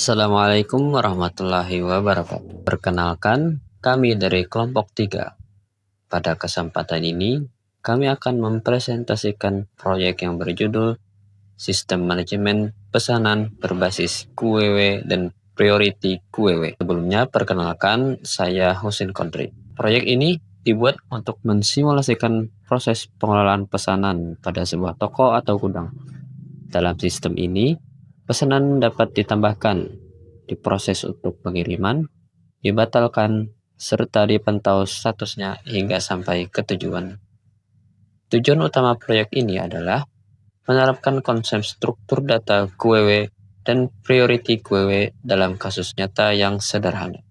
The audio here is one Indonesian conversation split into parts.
Assalamualaikum warahmatullahi wabarakatuh. Perkenalkan, kami dari kelompok 3. Pada kesempatan ini, kami akan mempresentasikan proyek yang berjudul Sistem Manajemen Pesanan Berbasis QWW dan Priority QWW. Sebelumnya, perkenalkan, saya Husin Kondri. Proyek ini dibuat untuk mensimulasikan proses pengelolaan pesanan pada sebuah toko atau gudang. Dalam sistem ini, pesanan dapat ditambahkan, diproses untuk pengiriman, dibatalkan, serta dipantau statusnya hingga sampai ke tujuan. Tujuan utama proyek ini adalah menerapkan konsep struktur data QWW dan priority QWW dalam kasus nyata yang sederhana.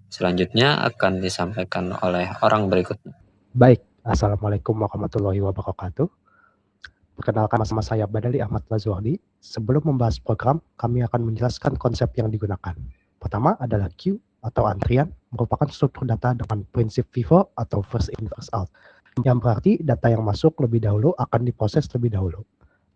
Selanjutnya akan disampaikan oleh orang berikutnya. Baik, Assalamualaikum warahmatullahi wabarakatuh. Perkenalkan, nama saya Badali Ahmad Lazuardi. Sebelum membahas program, kami akan menjelaskan konsep yang digunakan. Pertama adalah queue atau antrian, merupakan struktur data dengan prinsip FIFO atau first in first out, yang berarti data yang masuk lebih dahulu akan diproses lebih dahulu.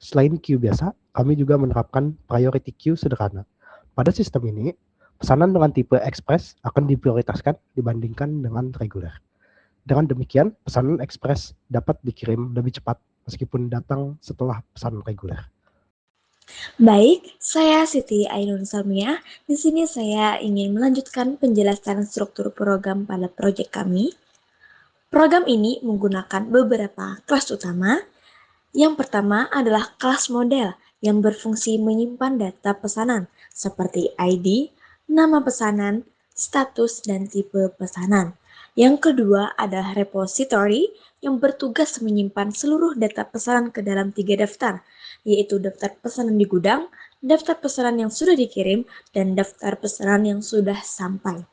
Selain queue biasa, kami juga menerapkan priority queue sederhana. Pada sistem ini, pesanan dengan tipe express akan diprioritaskan dibandingkan dengan reguler. Dengan demikian, pesanan ekspres dapat dikirim lebih cepat meskipun datang setelah pesanan reguler. Baik, saya Siti Ainun Salmiah. Di sini saya ingin melanjutkan penjelasan struktur program pada proyek kami. Program ini menggunakan beberapa kelas utama. Yang pertama adalah kelas model yang berfungsi menyimpan data pesanan seperti ID, nama pesanan, status, dan tipe pesanan. Yang kedua adalah repository yang bertugas menyimpan seluruh data pesanan ke dalam 3 daftar, yaitu daftar pesanan di gudang, daftar pesanan yang sudah dikirim, dan daftar pesanan yang sudah sampai.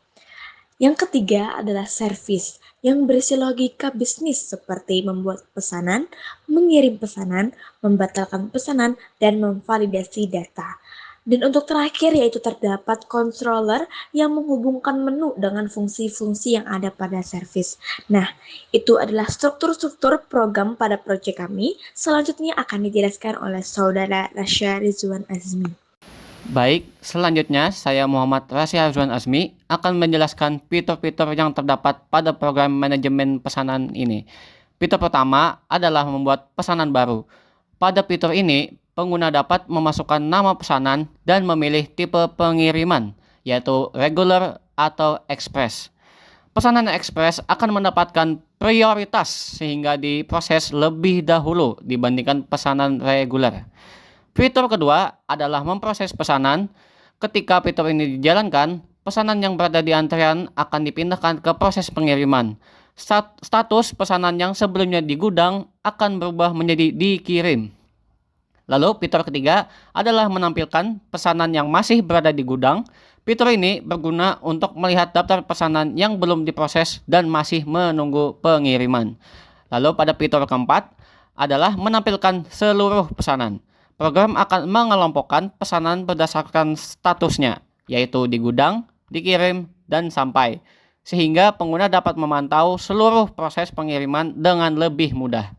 Yang ketiga adalah service yang berisi logika bisnis seperti membuat pesanan, mengirim pesanan, membatalkan pesanan, dan memvalidasi data. Dan untuk terakhir yaitu terdapat controller yang menghubungkan menu dengan fungsi-fungsi yang ada pada service. Nah, itu adalah struktur-struktur program pada proyek kami. Selanjutnya akan dijelaskan oleh Saudara Rasya Rizwan Azmi. Baik, selanjutnya saya Muhammad Rasya Rizwan Azmi akan menjelaskan fitur-fitur yang terdapat pada program manajemen pesanan ini. Fitur pertama adalah membuat pesanan baru. Pada fitur ini, pengguna dapat memasukkan nama pesanan dan memilih tipe pengiriman, yaitu regular atau express. Pesanan ekspres akan mendapatkan prioritas sehingga diproses lebih dahulu dibandingkan pesanan reguler. Fitur kedua adalah memproses pesanan. Ketika fitur ini dijalankan, pesanan yang berada di antrian akan dipindahkan ke proses pengiriman. Status pesanan yang sebelumnya di gudang akan berubah menjadi dikirim. Lalu fitur ketiga adalah menampilkan pesanan yang masih berada di gudang. Fitur ini berguna untuk melihat daftar pesanan yang belum diproses dan masih menunggu pengiriman. Lalu pada fitur keempat adalah menampilkan seluruh pesanan. Program akan mengelompokkan pesanan berdasarkan statusnya, yaitu di gudang, dikirim, dan sampai, sehingga pengguna dapat memantau seluruh proses pengiriman dengan lebih mudah.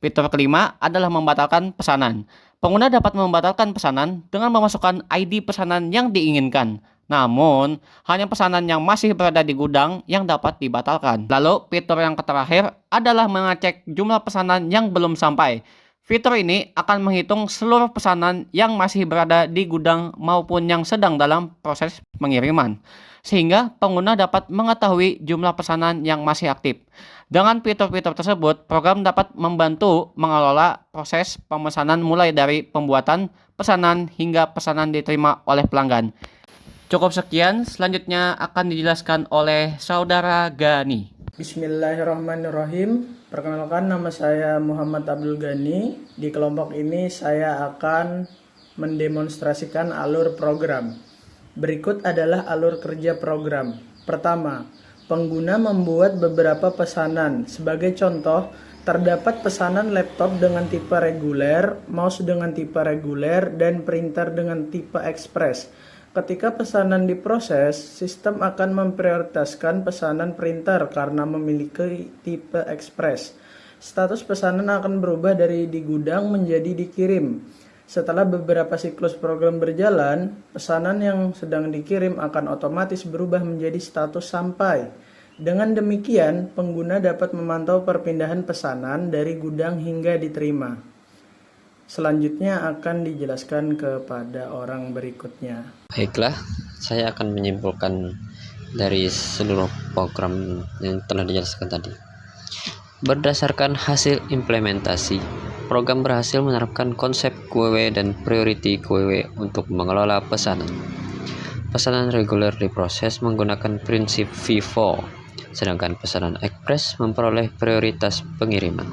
Fitur kelima adalah membatalkan pesanan. Pengguna dapat membatalkan pesanan dengan memasukkan ID pesanan yang diinginkan. Namun, hanya pesanan yang masih berada di gudang yang dapat dibatalkan. Lalu, fitur yang terakhir adalah mengecek jumlah pesanan yang belum sampai. Fitur ini akan menghitung seluruh pesanan yang masih berada di gudang maupun yang sedang dalam proses pengiriman, sehingga pengguna dapat mengetahui jumlah pesanan yang masih aktif. Dengan fitur-fitur tersebut, program dapat membantu mengelola proses pemesanan mulai dari pembuatan pesanan hingga pesanan diterima oleh pelanggan. Cukup sekian, selanjutnya akan dijelaskan oleh Saudara Gani. Bismillahirrahmanirrahim. Perkenalkan, nama saya Muhammad Abdul Ghani. Di kelompok ini saya akan mendemonstrasikan alur program. Berikut adalah alur kerja program. Pertama, pengguna membuat beberapa pesanan. Sebagai contoh, terdapat pesanan laptop dengan tipe reguler, mouse dengan tipe reguler, dan printer dengan tipe express. Ketika pesanan diproses, sistem akan memprioritaskan pesanan printer karena memiliki tipe express. Status pesanan akan berubah dari di gudang menjadi dikirim. Setelah beberapa siklus program berjalan, pesanan yang sedang dikirim akan otomatis berubah menjadi status sampai. Dengan demikian, pengguna dapat memantau perpindahan pesanan dari gudang hingga diterima. Selanjutnya akan dijelaskan kepada orang berikutnya. Baiklah, saya akan menyimpulkan dari seluruh program yang telah dijelaskan tadi. Berdasarkan hasil implementasi, program berhasil menerapkan konsep QW dan priority QW untuk mengelola pesanan. Pesanan reguler diproses menggunakan prinsip FIFO, sedangkan pesanan ekspres memperoleh prioritas pengiriman.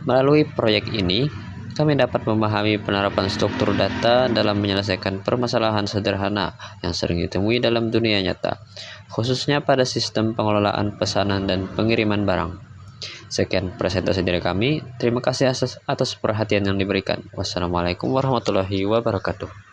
Melalui proyek ini, kami dapat memahami penerapan struktur data dalam menyelesaikan permasalahan sederhana yang sering ditemui dalam dunia nyata, khususnya pada sistem pengelolaan pesanan dan pengiriman barang. Sekian presentasi dari kami. Terima kasih atas perhatian yang diberikan. Wassalamualaikum warahmatullahi wabarakatuh.